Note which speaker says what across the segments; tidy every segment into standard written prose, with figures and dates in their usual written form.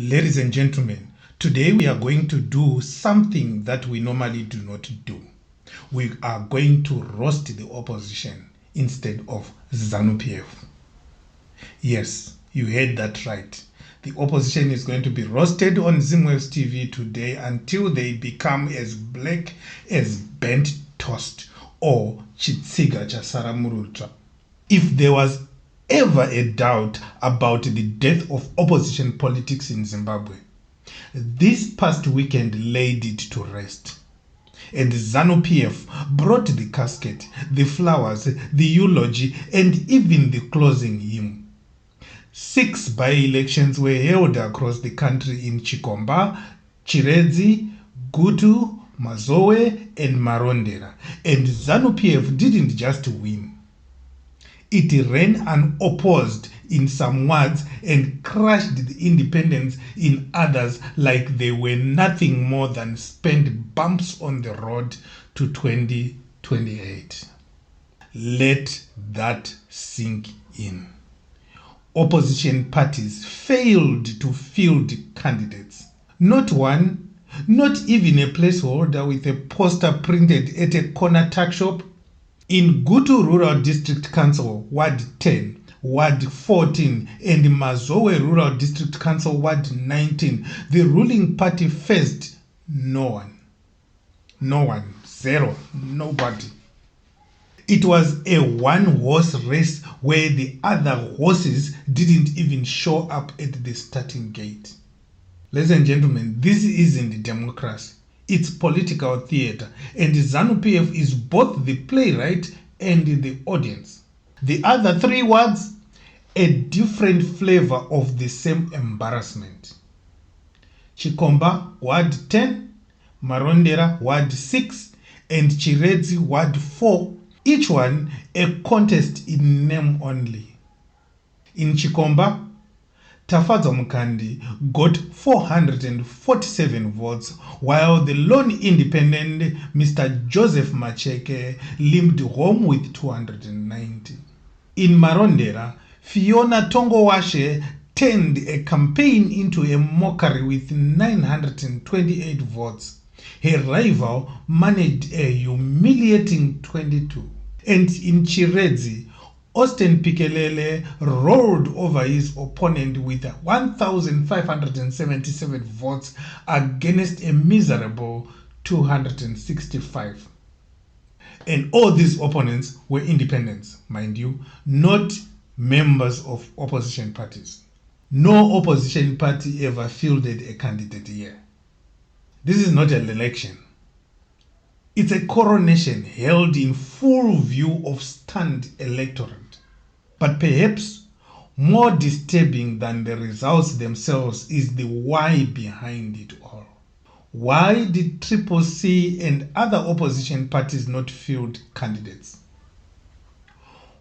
Speaker 1: Ladies and gentlemen, today we are going to do something that we normally do not do. We are going to roast the opposition instead of ZANU PF. Yes, you heard that right. The opposition is going to be roasted on Zimwaves TV today until they become as black as burnt toast or chitsiga chasara murutra. If there was ever a doubt about the death of opposition politics in Zimbabwe, this past weekend laid it to rest. And ZANU PF brought the casket, the flowers, the eulogy, and even the closing hymn. 6 by-elections were held across the country in Chikomba, Chiredzi, Gutu, Mazowe, and Marondera. And ZANU PF didn't just win. It ran unopposed in some wards and crushed the independents in others like they were nothing more than spent bumps on the road to 2028. Let that sink in. Opposition parties failed to field candidates. Not one, not even a placeholder with a poster printed at a corner tuck shop. In Gutu Rural District Council, Ward 10, Ward 14, and Mazowe Rural District Council, Ward 19, the ruling party faced no one. No one. Zero. Nobody. It was a one-horse race where the other horses didn't even show up at the starting gate. Ladies and gentlemen, this isn't democracy. It's political theater, and ZANU PF is both the playwright and the audience. The other 3 wards, a different flavor of the same embarrassment. Chikomba, Ward 10, Marondera, Ward 6, and Chiredzi, Ward 4, each one a contest in name only. In Chikomba, Tafadzo Mukandi got 447 votes, while the lone independent Mr. Joseph Macheke limped home with 290. In Marondera, Fiona Tongowashe turned a campaign into a mockery with 928 votes. Her rival managed a humiliating 22. And in Chiredzi, Austin Pikelele rolled over his opponent with 1,577 votes against a miserable 265. And all these opponents were independents, mind you, not members of opposition parties. No opposition party ever fielded a candidate here. This is not an election. It's a coronation held in full view of stunned electorate. But perhaps more disturbing than the results themselves is the why behind it all. Why did Triple C and other opposition parties not field candidates?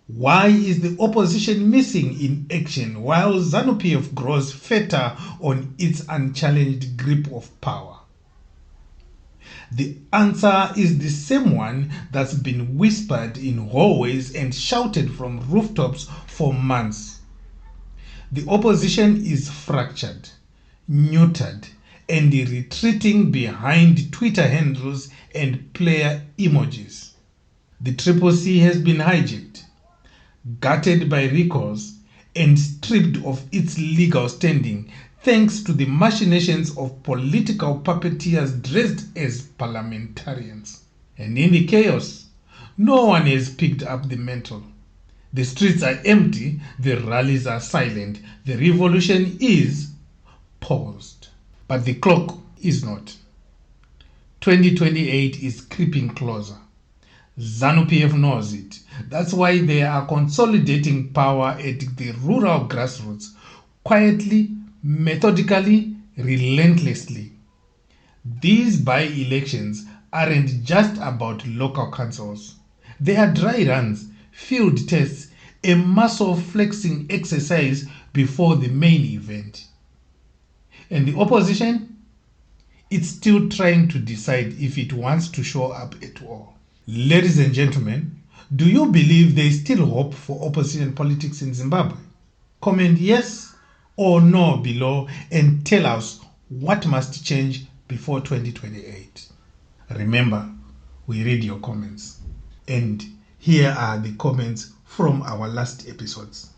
Speaker 1: Why is the opposition missing in action while ZANU PF grows fatter on its unchallenged grip of power? The answer is the same one that's been whispered in hallways and shouted from rooftops for months. The opposition is fractured, neutered, and retreating behind Twitter handles and player emojis. The Triple C has been hijacked, gutted by recalls, and stripped of its legal standing thanks to the machinations of political puppeteers dressed as parliamentarians. And in the chaos, no one has picked up the mantle. The streets are empty, the rallies are silent, the revolution is paused. But the clock is not. 2028 is creeping closer. ZANU PF knows it. That's why they are consolidating power at the rural grassroots, quietly, methodically, relentlessly. These by-elections aren't just about local councils. They are dry runs, field tests, a muscle flexing exercise before the main event. And the opposition? It's still trying to decide if it wants to show up at all. Ladies and gentlemen, do you believe there is still hope for opposition politics in Zimbabwe? Comment yes or no below and tell us what must change before 2028. Remember, we read your comments. And here are the comments from our last episodes.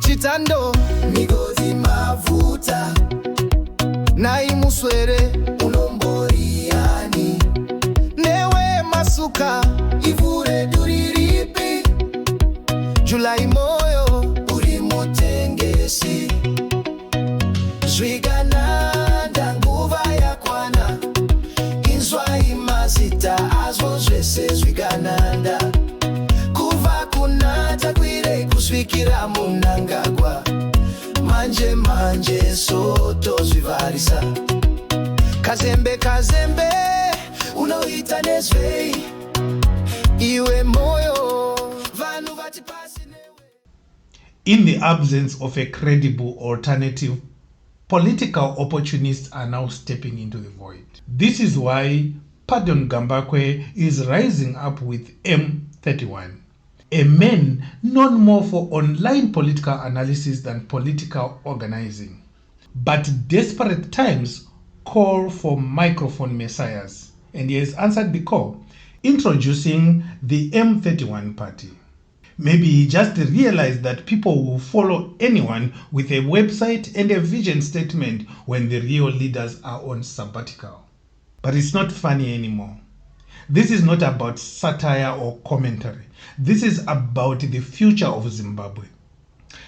Speaker 2: Chitando migozi mavuta naimuswere unomboriani newe masuka ivure duriripi Julai moyo uri motengesi zvigananda nguva yakwana inzwa imazita azvo zvese zvigananda kuva kunata kwire kusvikira munangagwa manje soto zvivarisa kazembe unoita nezvei iwe moyo vanhu vatipasi newe.
Speaker 1: In the absence of a credible alternative, political opportunists are now stepping into the void. This is why Rutendo Gambakwe is rising up with M31, a man known more for online political analysis than political organizing. But desperate times call for microphone messiahs, and he has answered the call, introducing the M31 Party. Maybe he just realized that people will follow anyone with a website and a vision statement when the real leaders are on sabbatical. But it's not funny anymore. This is not about satire or commentary. This is about the future of Zimbabwe.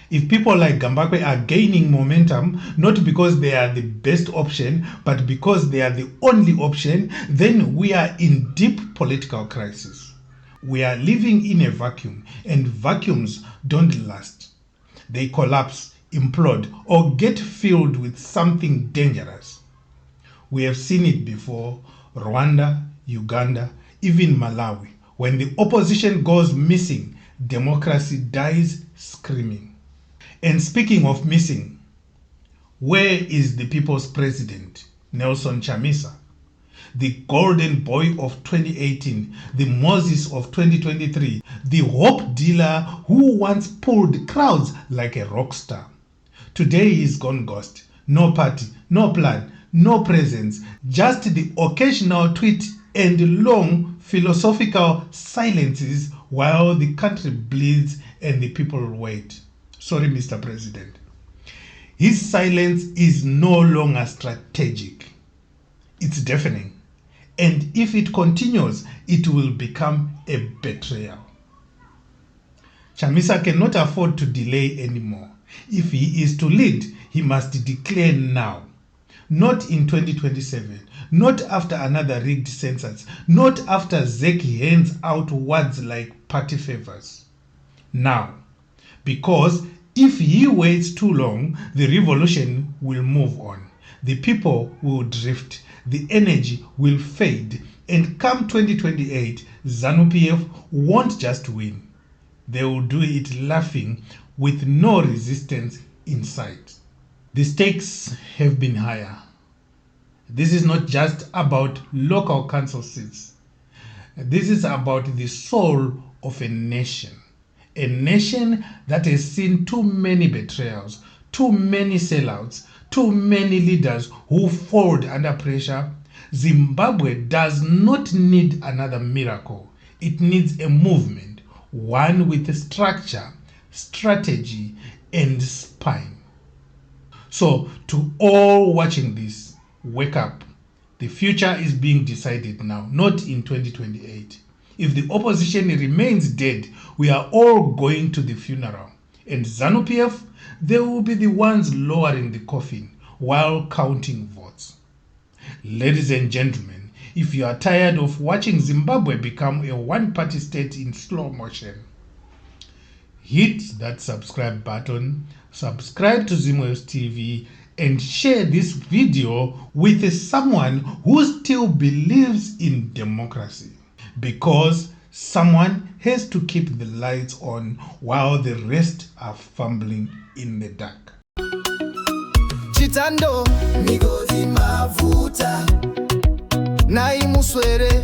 Speaker 1: If people like Gambakwe are gaining momentum, not because they are the best option, but because they are the only option, then we are in deep political crisis. We are living in a vacuum, and vacuums don't last. They collapse, implode, or get filled with something dangerous. We have seen it before: Rwanda, Uganda, even Malawi. When the opposition goes missing, democracy dies screaming. And speaking of missing, where is the people's president, Nelson Chamisa? The golden boy of 2018, the Moses of 2023, the hope dealer who once pulled crowds like a rock star. Today he is gone ghost. No party, no plan, no presence, just the occasional tweet and long philosophical silences while the country bleeds and the people wait. Sorry, Mr. President. His silence is no longer strategic. It's deafening. And if it continues, it will become a betrayal. Chamisa cannot afford to delay anymore. If he is to lead, he must declare now. Not in 2027, not after another rigged census, not after Zeki hands out words like party favors. Now, because if he waits too long, the revolution will move on. The people will drift, the energy will fade, and come 2028, ZANU PF won't just win. They will do it laughing with no resistance in sight. The stakes have been higher. This is not just about local council seats. This is about the soul of a nation. A nation that has seen too many betrayals, too many sellouts, too many leaders who fold under pressure. Zimbabwe does not need another miracle. It needs a movement, one with structure, strategy, and spine. So, to all watching this, wake up. The future is being decided now, not in 2028. If the opposition remains dead, we are all going to the funeral. And ZANU PF, they will be the ones lowering the coffin while counting votes. Ladies and gentlemen, if you are tired of watching Zimbabwe become a one-party state in slow motion, hit that subscribe button, subscribe to Zimwaves TV, and share this video with someone who still believes in democracy. Because Someone has to keep the lights on while the rest are fumbling in the dark.
Speaker 2: Chitando migodhi mavuta nai muswere